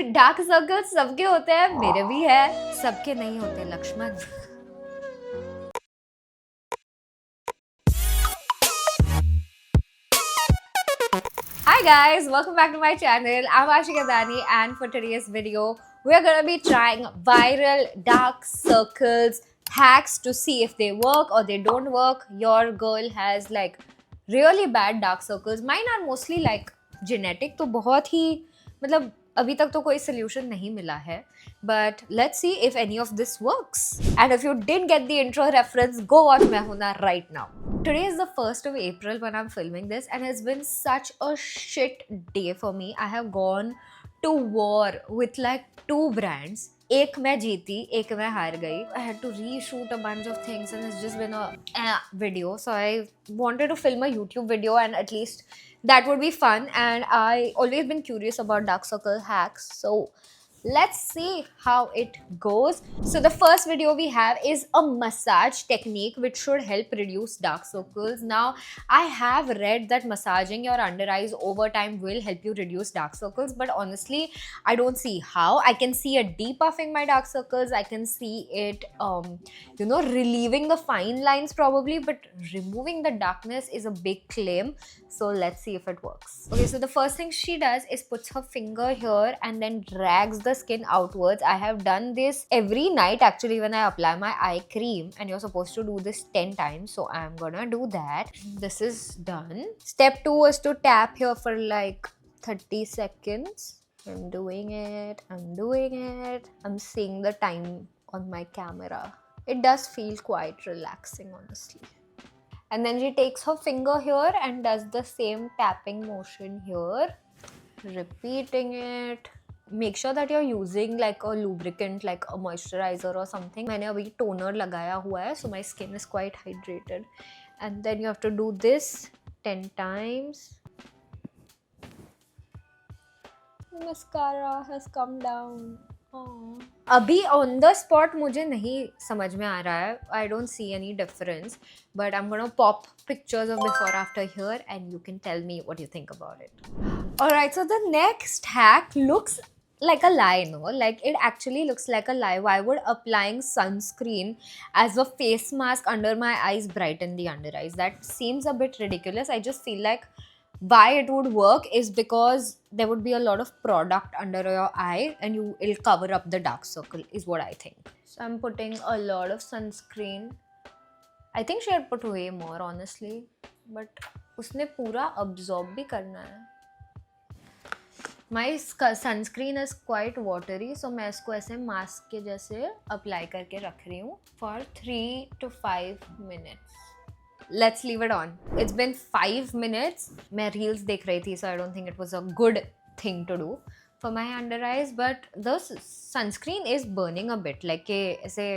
Dark circles सबके होते हैं, मेरे भी है, सबके नहीं होते Lakshman. Hi guys, welcome back to my channel. I'm Ashika Dani, and for today's video, we are gonna be trying viral dark circles hacks to see if they work or they don't work. Your girl has like really bad dark circles. Mine are mostly like genetic, तो बहुत ही मतलब अभी तक तो कोई solution नहीं मिला है. But let's see if any of this works. And if you didn't get the intro reference, go watch मैं हूं ना right now. Today is the 1st of April when I'm filming this, and it's been such a shit day for me. I have gone to war with like 2 brands. एक मैं जीती, एक मैं हार गई. I had to reshoot a bunch of things and it's just been a video. So I wanted to film a YouTube video and at least that would be fun. And I always been curious about dark circle hacks. So let's see how it goes. So the first video we have is a massage technique which should help reduce dark circles. Now I have read that massaging your under eyes over time will help you reduce dark circles, but honestly I don't see how. I can see it depuffing my dark circles, I can see it relieving the fine lines probably, but removing the darkness is a big claim. So let's see if it works. Okay, so the first thing she does is puts her finger here and then drags the skin outwards. I have done this every night actually when I apply my eye cream, and you're supposed to do this 10 times. So I'm gonna do that. This is done. Step 2 is to tap here for like 30 seconds. I'm doing it. I'm seeing the time on my camera. It does feel quite relaxing, honestly. And then she takes her finger here and does the same tapping motion here, repeating it. Make sure that you're using like a lubricant, like a moisturizer or something. मैंने अभी toner लगाया हुआ है, so my skin is quite hydrated. And then you have to do this 10 times. Mascara has come down. अभी on the spot मुझे नहीं समझ में आ रहा है. I don't see any difference, but I am gonna pop pictures of before after here and you can tell me what you think about it. Alright, so the next hack looks like a lie, no? Like it actually looks like a lie. Why would applying sunscreen as a face mask under my eyes brighten the under eyes? That seems a bit ridiculous. I just feel like why it would work is because there would be a lot of product under your eye and it'll cover up the dark circle is what I think. So I'm putting a lot of sunscreen. I think she had put way more honestly, but उसने पूरा absorb भी करना है. My sunscreen is quite watery, so मैं इसको ऐसे mask के जैसे अप्लाई करके रख रही हूँ for 3 to 5 minutes. Let's leave it on. It's been 5 minutes. मैं reels देख रही थी, so I don't think it was a good thing to do for my under eyes. But the sunscreen is burning a bit. Like कि ऐसे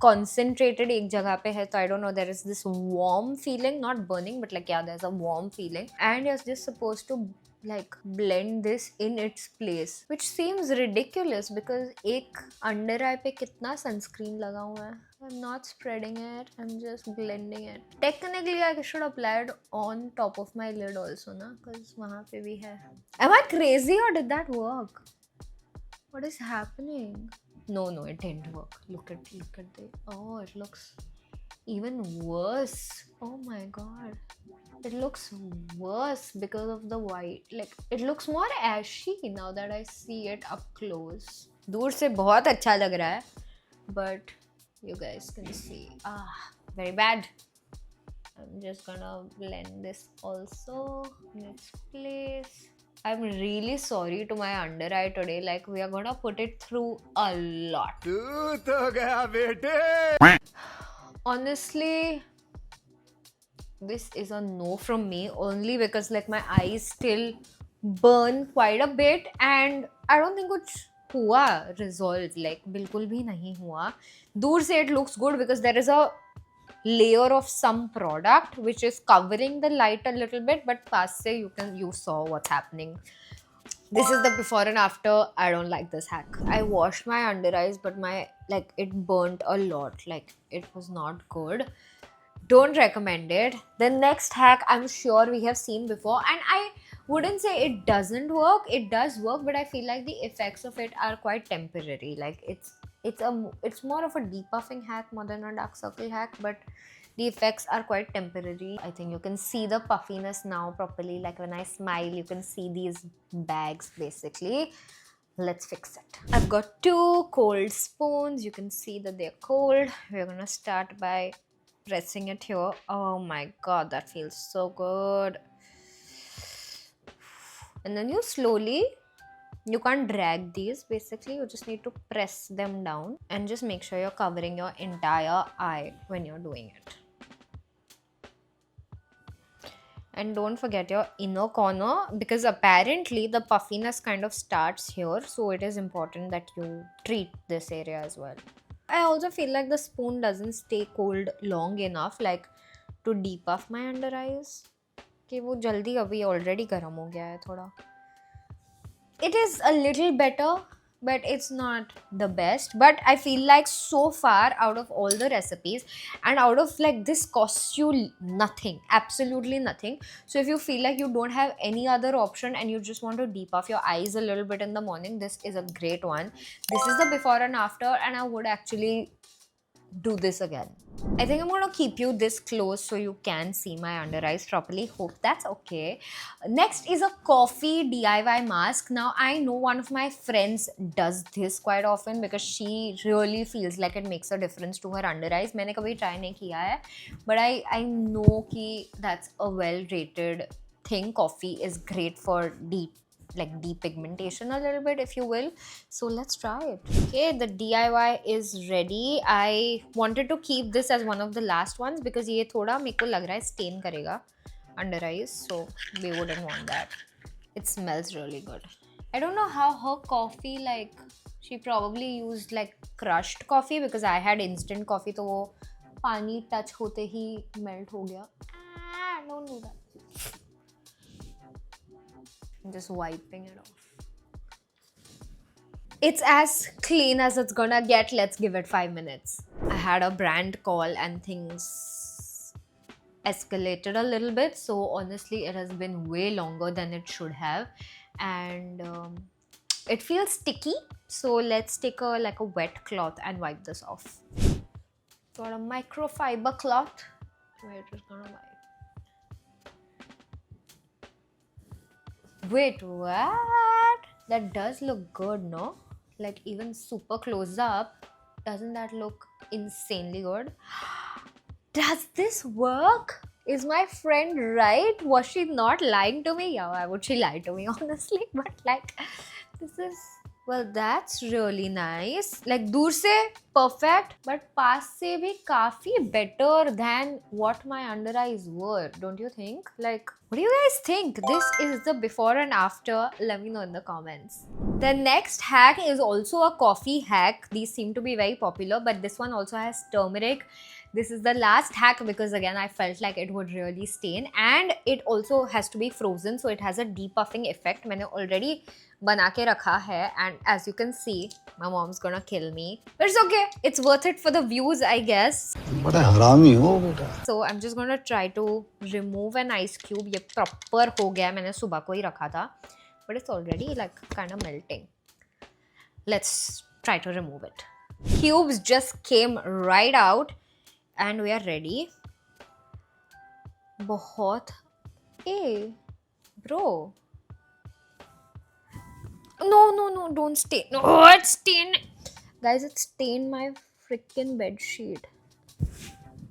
concentrated एक जगह पे है, तो I don't know, there is this warm feeling, not burning, but like yeah, there's a warm feeling, and you're just supposed to like blend this in its place, which seems ridiculous because एक under eye पे कितना sunscreen लगा हुआ है. I'm not spreading it, I'm just blending it. Technically I should apply it on top of my lid also ना, because वहाँ पे भी है. Am I crazy or did that work? What is happening? No, it didn't work. Look at the, oh, it looks even worse. Oh my god, it looks worse because of the white. Like it looks more ashy now that I see it up close. दूर से बहुत अच्छा लग रहा है, but you guys can see, very bad. I'm just gonna blend this also in its place. I'm really sorry to my under eye today. Like we are gonna put it through a lot. तू तो गया बेटे. Honestly, this is a no from me, only because like my eyes still burn quite a bit and I don't think कुछ हुआ resolved, like बिल्कुल भी नहीं हुआ. दूर से it looks good because there is a layer of some product which is covering the light a little bit, but पास से you saw what's happening. This is the before and after. I don't like this hack. I washed my under eyes, but it burnt a lot. Like it was not good. Don't recommend it. The next hack I'm sure we have seen before, and I wouldn't say it doesn't work. It does work, but I feel like the effects of it are quite temporary. Like it's more of a depuffing hack more than a dark circle hack, but the effects are quite temporary. I think you can see the puffiness now properly. Like when I smile, you can see these bags basically. Let's fix it. I've got 2 cold spoons. You can see that they're cold. We're gonna start by pressing it here. Oh my god, that feels so good. And then you slowly, you can't drag these, basically you just need to press them down and just make sure you're covering your entire eye when you're doing it. And don't forget your inner corner, because apparently the puffiness kind of starts here, so it is important that you treat this area as well. I also feel like the spoon doesn't stay cold long enough, like to depuff my under eyes. कि वो जल्दी अभी already गर्म हो गया है थोड़ा. It is a little better, but it's not the best. But I feel like so far out of all the recipes and out of like this costs you nothing, absolutely nothing. So if you feel like you don't have any other option and you just want to depuff your eyes a little bit in the morning, this is a great one. This is the before and after, and I would actually do this again. I think I'm gonna keep you this close so you can see my under eyes properly. Hope that's okay. Next is a coffee DIY mask. Now I know one of my friends does this quite often because she really feels like it makes a difference to her under eyes. मैंने कभी try नहीं किया है, but I know कि that's a well rated thing. Coffee is great for depigmentation a little bit, if you will. So let's try it. Okay, the DIY is ready. I wanted to keep this as one of the last ones because ये थोड़ा मेरे को लग रहा है stain करेगा under eyes, so we wouldn't want that. It smells really good. I don't know how her coffee, like she probably used like crushed coffee because I had instant coffee, तो वो पानी touch होते ही melt हो गया. Don't do that. I'm just wiping it off. It's as clean as it's gonna get. Let's give it 5 minutes. I had a brand call and things escalated a little bit, so honestly it has been way longer than it should have, and it feels sticky, so let's take a wet cloth and wipe this off. Got a microfiber cloth. We're just gonna wipe. Wait, what? That does look good, no? Like even super close up, doesn't that look insanely good? Does this work? Is my friend right? Was she not lying to me? Yeah, why would she lie to me, honestly? But like, this is, well, that's really nice. Like दूर से perfect, but पास से भी काफी better than what my under eyes were. Don't you think? Like, what do you guys think? This is the before and after. Let me know in the comments. The next hack is also a coffee hack. These seem to be very popular, but this one also has turmeric. This is the last hack because again I felt like it would really stain, and it also has to be frozen, so it has a depuffing effect. मैंने already बना के रखा है, and as you can see, my mom's gonna kill me. But it's okay. It's worth it for the views, I guess. बड़ा हरामी हो बेटा. So I'm just gonna try to remove an ice cube. ये proper हो गया. मैंने सुबह को ही रखा था, but it's already like kind of melting. Let's try to remove it. Cubes just came right out. And we are ready. बहुत, hey, bro. No, don't stain. No, it's stain. Guys, it stained my freaking bed sheet.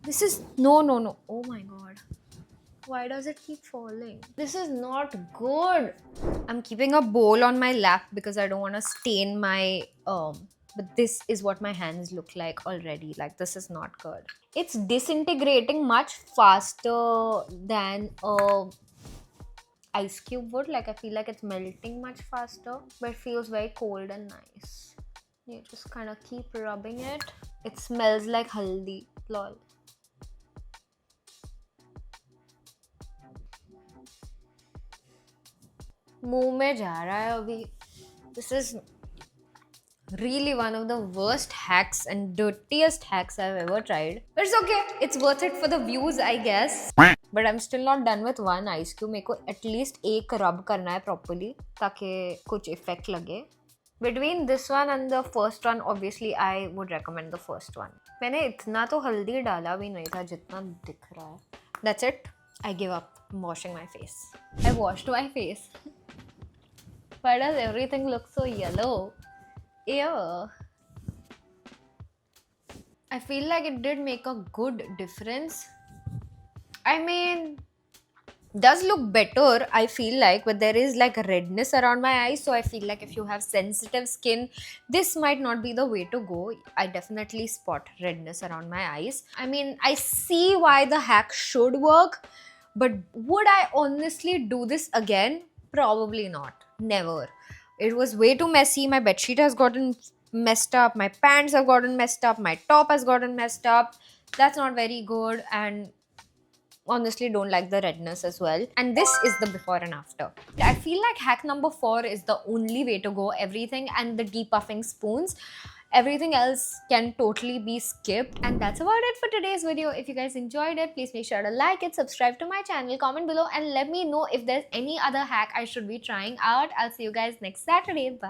This is, no. Oh my god. Why does it keep falling? This is not good. I'm keeping a bowl on my lap because I don't want to stain my, but this is what my hands look like already. Like, this is not good. It's disintegrating much faster than ice cube would. Like, I feel like it's melting much faster, but it feels very cold and nice. You just kind of keep rubbing it. It smells like haldi. Lol. मुंह में जा रहा है अभी. This is really one of the worst hacks and dirtiest hacks I've ever tried. But it's okay. It's worth it for the views, I guess. But I'm still not done with one ice cube. मेरे को at least एक rub करना है properly ताकि कुछ effect लगे. Between this one and the first one, obviously I would recommend the first one. मैंने इतना तो हल्दी डाला भी नहीं था जितना दिख रहा है. That's it. I give up. I'm washing my face. I washed my face. Why does everything look so yellow? Ew. I feel like it did make a good difference. I mean, does look better, I feel like, but there is like redness around my eyes, so I feel like if you have sensitive skin, this might not be the way to go. I definitely spot redness around my eyes. I mean, I see why the hack should work, but would I honestly do this again? Probably not. Never. It was way too messy. My bedsheet has gotten messed up, my pants have gotten messed up, my top has gotten messed up. That's not very good, and honestly don't like the redness as well. And this is the before and after. I feel like hack number 4 is the only way to go. Everything and the depuffing spoons, everything else can totally be skipped. And that's about it for today's video. If you guys enjoyed it, please make sure to like it, subscribe to my channel, comment below, and let me know if there's any other hack I should be trying out. I'll see you guys next Saturday. Bye.